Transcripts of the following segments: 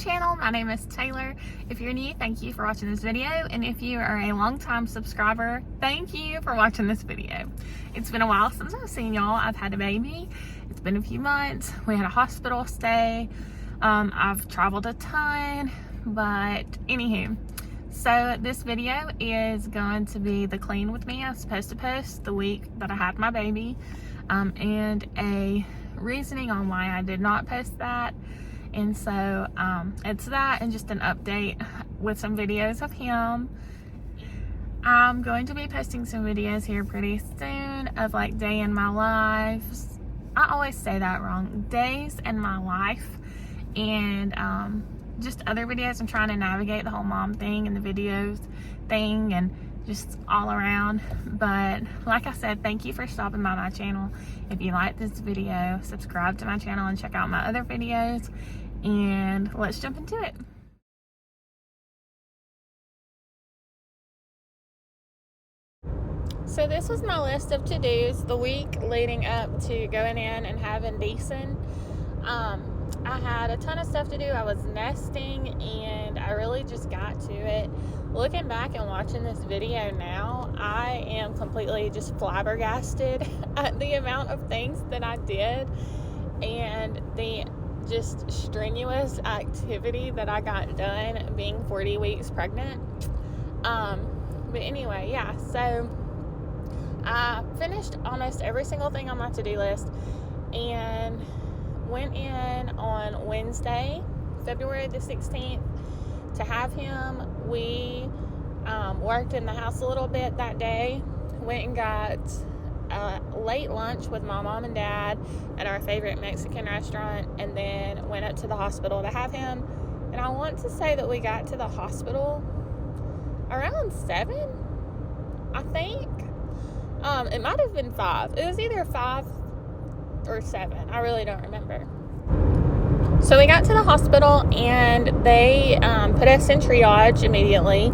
channel. My name is Taylor. If you're new, thank you for watching this video, and if you are a long-time subscriber, thank you for watching this video. It's been a while since I've seen y'all. I've had a baby. It's been a few months. We had a hospital stay. I've traveled a ton, but anywho, so this video is going to be the clean with me. I was supposed to post the week that I had my baby, and a reasoning on why I did not post that. And so it's that and just an update with some videos of him. I'm going to be posting some videos here pretty soon of like day in my life. I always say that wrong. Days in my life, and just other videos. I'm trying to navigate the whole mom thing and the videos thing and just all around. But like I said, thank you for stopping by my channel. If you like this video, subscribe to my channel and check out my other videos, and let's jump into it. So this was my list of to-dos the week leading up to going in and having Deason. I had a ton of stuff to do. I was nesting and I really just got to it. Looking back and watching this video now, I am completely just flabbergasted at the amount of things that I did and the just strenuous activity that I got done being 40 weeks pregnant. But anyway, yeah, so I finished almost every single thing on my to-do list and went in on Wednesday, February the 16th, to have him. We worked in the house a little bit that day, went and got late lunch with my mom and dad at our favorite Mexican restaurant, and then went up to the hospital to have him. And I want to say that we got to the hospital around 7, I think. It might have been 5. It was either 5 or 7. I really don't remember. So we got to the hospital and they put us in triage immediately.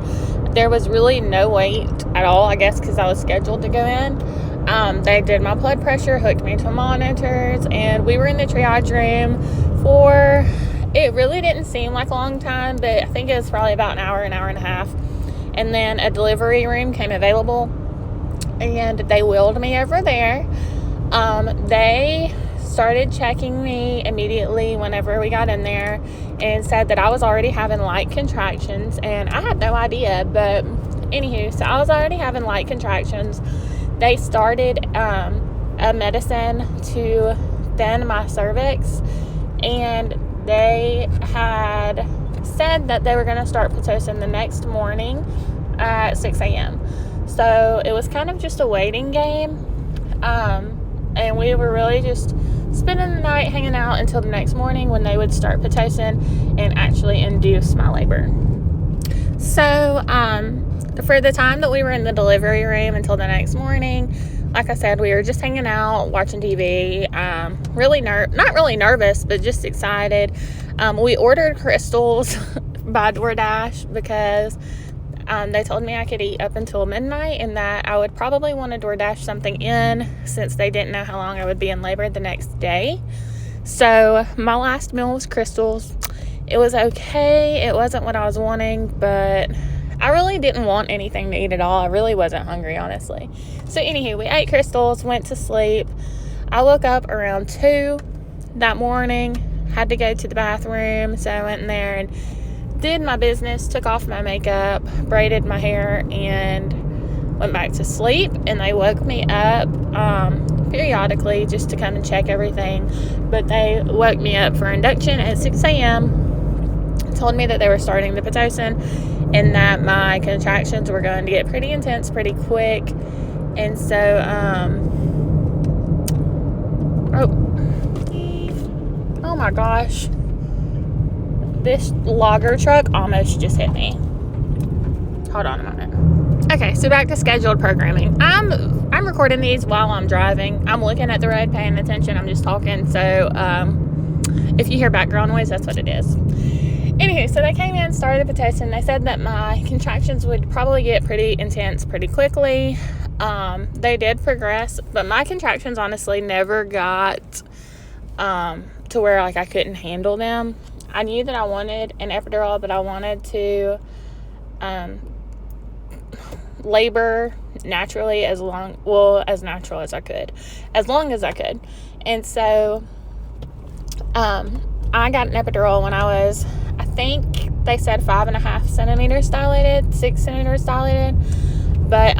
There was really no wait at all, I guess, because I was scheduled to go in. They did my blood pressure, hooked me to monitors, and we were in the triage room for, it really didn't seem like a long time, but I think it was probably about an hour and a half. And then a delivery room came available and they wheeled me over there. They started checking me immediately whenever we got in there and said that I was already having light contractions, and I had no idea, but anywho, so I was already having light contractions. They started a medicine to thin my cervix, and they had said that they were going to start Pitocin the next morning at 6 a.m. So it was kind of just a waiting game, and we were really just spending the night hanging out until the next morning when they would start Pitocin and actually induce my labor. So for the time that we were in the delivery room until the next morning, like I said, we were just hanging out, watching TV, not really nervous, but just excited. We ordered crystals by DoorDash because they told me I could eat up until midnight and that I would probably want to DoorDash something in since they didn't know how long I would be in labor the next day. So my last meal was crystals. It was okay. It wasn't what I was wanting, but I really didn't want anything to eat at all. I really wasn't hungry, honestly. So anywho, we ate crystals, went to sleep. I woke up around 2 that morning, had to go to the bathroom, so I went in there and did my business, took off my makeup, braided my hair, and went back to sleep. And they woke me up periodically just to come and check everything. But they woke me up for induction at 6 a.m., told me that they were starting the Pitocin and that my contractions were going to get pretty intense pretty quick. And so, oh my gosh. This logger truck almost just hit me. Hold on a moment. Okay, so back to scheduled programming. I'm recording these while I'm driving. I'm looking at the road, paying attention. I'm just talking. So if you hear background noise, that's what it is. Anyway, so they came in, started the Pitocin. They said that my contractions would probably get pretty intense pretty quickly. They did progress, but my contractions honestly never got to where like I couldn't handle them. I knew that I wanted an epidural, but I wanted to labor naturally as natural as I could, as long as I could. And so I got an epidural when I was, I think they said 5.5 centimeters dilated, 6 centimeters dilated. But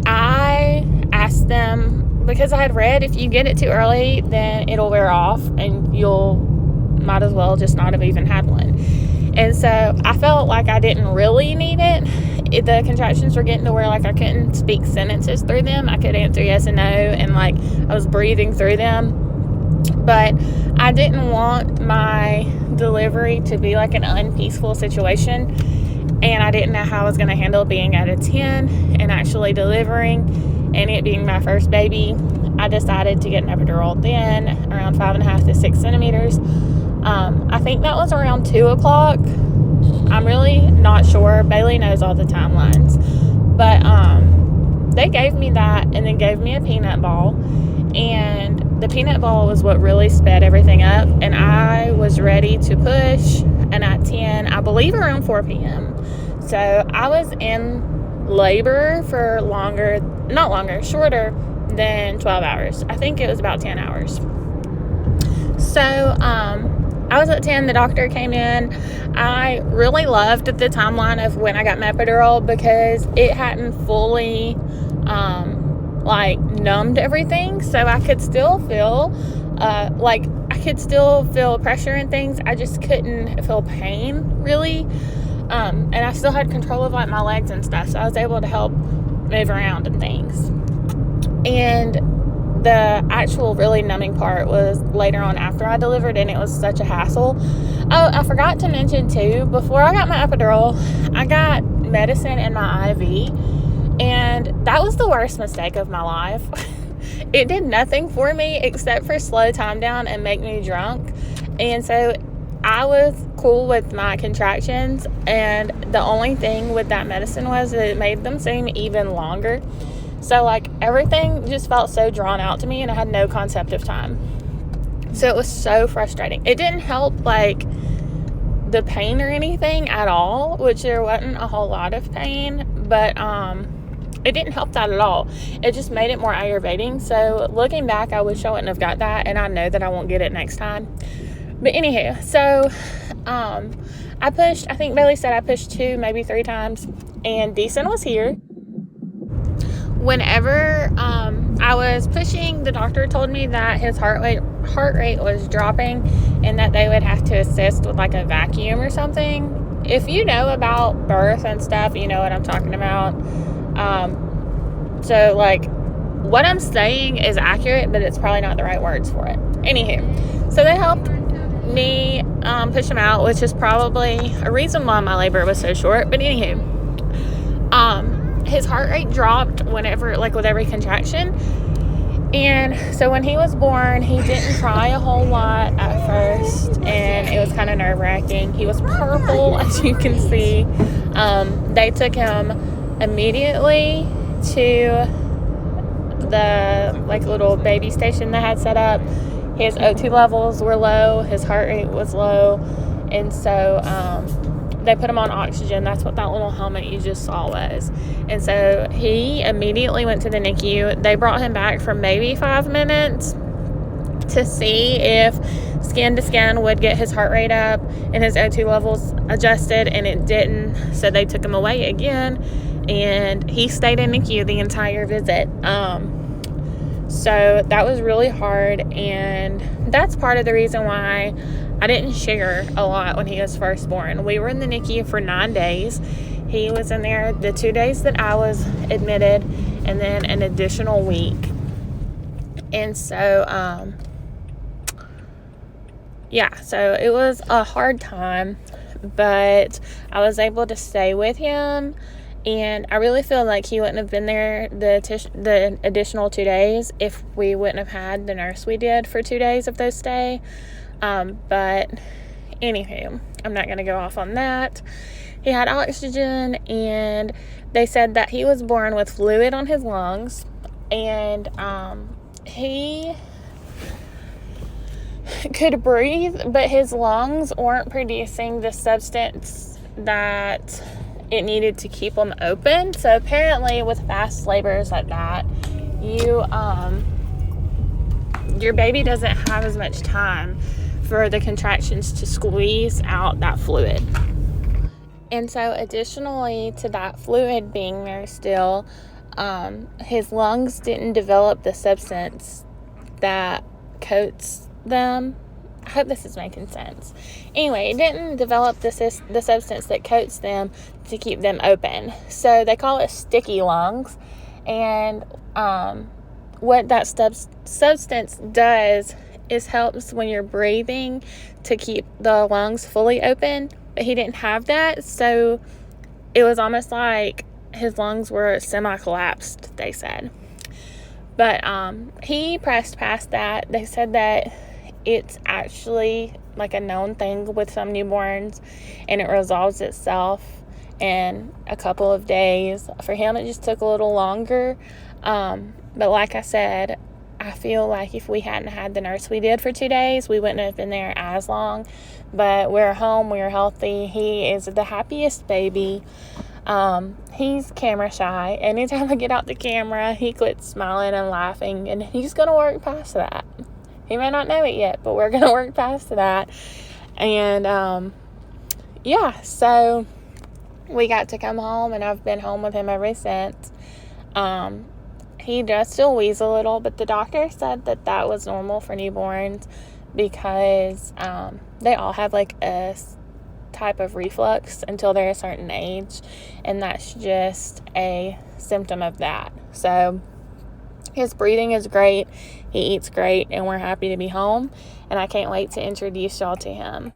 I asked them, because I had read if you get it too early, then it'll wear off and you'll might as well just not have even had one. And so I felt like I didn't really need it. The contractions were getting to where like I couldn't speak sentences through them. I could answer yes and no, and like I was breathing through them. But I didn't want my delivery to be like an unpeaceful situation, and I didn't know how I was going to handle being at a 10 and actually delivering and it being my first baby. I decided to get an epidural then, around 5.5 to 6 centimeters. I think that was around 2 o'clock. I'm really not sure. Bailey knows all the timelines. But they gave me that and then gave me a peanut ball. And the peanut ball was what really sped everything up. And I was ready to push. And at 10, I believe around 4 p.m. So I was in labor for shorter than 12 hours. I think it was about 10 hours. So, I was at 10, the doctor came in. I really loved the timeline of when I got my epidural because it hadn't fully, numbed everything. So I could still feel, pressure and things. I just couldn't feel pain, really. And I still had control of, my legs and stuff. So I was able to help move around and things. And the actual really numbing part was later on after I delivered, and it was such a hassle. Oh, I forgot to mention too, before I got my epidural, I got medicine in my IV, and that was the worst mistake of my life. It did nothing for me except for slow time down and make me drunk. And so I was cool with my contractions, and the only thing with that medicine was that it made them seem even longer. So, everything just felt so drawn out to me, and I had no concept of time. So, it was so frustrating. It didn't help, the pain or anything at all, which there wasn't a whole lot of pain, but it didn't help that at all. It just made it more aggravating. So, looking back, I wish I wouldn't have got that, and I know that I won't get it next time. But, anywho, so, I think Bailey said I pushed 2, maybe 3 times, and Deason was here. Whenever I was pushing, the doctor told me that his heart rate was dropping and that they would have to assist with a vacuum or something. If you know about birth and stuff, you know what I'm talking about. So what I'm saying is accurate, but it's probably not the right words for it. Anywho, so they helped me push him out, which is probably a reason why my labor was so short. But anywho, his heart rate dropped whenever, with every contraction. And so when he was born, he didn't cry a whole lot at first, and it was kind of nerve-wracking. He was purple, as you can see. They took him immediately to the, little baby station they had set up. His O2 levels were low. His heart rate was low. And so, they put him on oxygen. That's what that little helmet you just saw was. And so he immediately went to the NICU. They brought him back for maybe 5 minutes to see if skin to skin would get his heart rate up and his O2 levels adjusted, and it didn't. So they took him away again, and he stayed in NICU the entire visit. So that was really hard, and that's part of the reason why I didn't share a lot when he was first born. We were in the NICU for 9 days. He was in there the 2 days that I was admitted, and then an additional week. And so, so it was a hard time, but I was able to stay with him. And I really feel like he wouldn't have been there the additional 2 days if we wouldn't have had the nurse we did for 2 days of those stay. But anywho, I'm not going to go off on that. He had oxygen, and they said that he was born with fluid on his lungs, and he could breathe, but his lungs weren't producing the substance that it needed to keep them open. So apparently with fast labors like that, your baby doesn't have as much time for the contractions to squeeze out that fluid. And so additionally to that fluid being there still, his lungs didn't develop the substance that coats them. I hope this is making sense. Anyway, it didn't develop the substance that coats them to keep them open. So they call it sticky lungs. And what that substance does is helps when you're breathing to keep the lungs fully open. But he didn't have that. So it was almost like his lungs were semi-collapsed, they said. But he pressed past that. They said that it's actually like a known thing with some newborns, and it resolves itself in a couple of days. For him, it just took a little longer. But like I said, I feel like if we hadn't had the nurse we did for 2 days, we wouldn't have been there as long. But we're home, we're healthy. He is the happiest baby. He's camera shy. Anytime I get out the camera, he quits smiling and laughing, and he's going to work past that. He may not know it yet, but we're going to work past that. And, yeah, so we got to come home, and I've been home with him ever since. He does still wheeze a little, but the doctor said that that was normal for newborns because they all have like a type of reflux until they're a certain age, and that's just a symptom of that. So his breathing is great, he eats great, and we're happy to be home, and I can't wait to introduce y'all to him.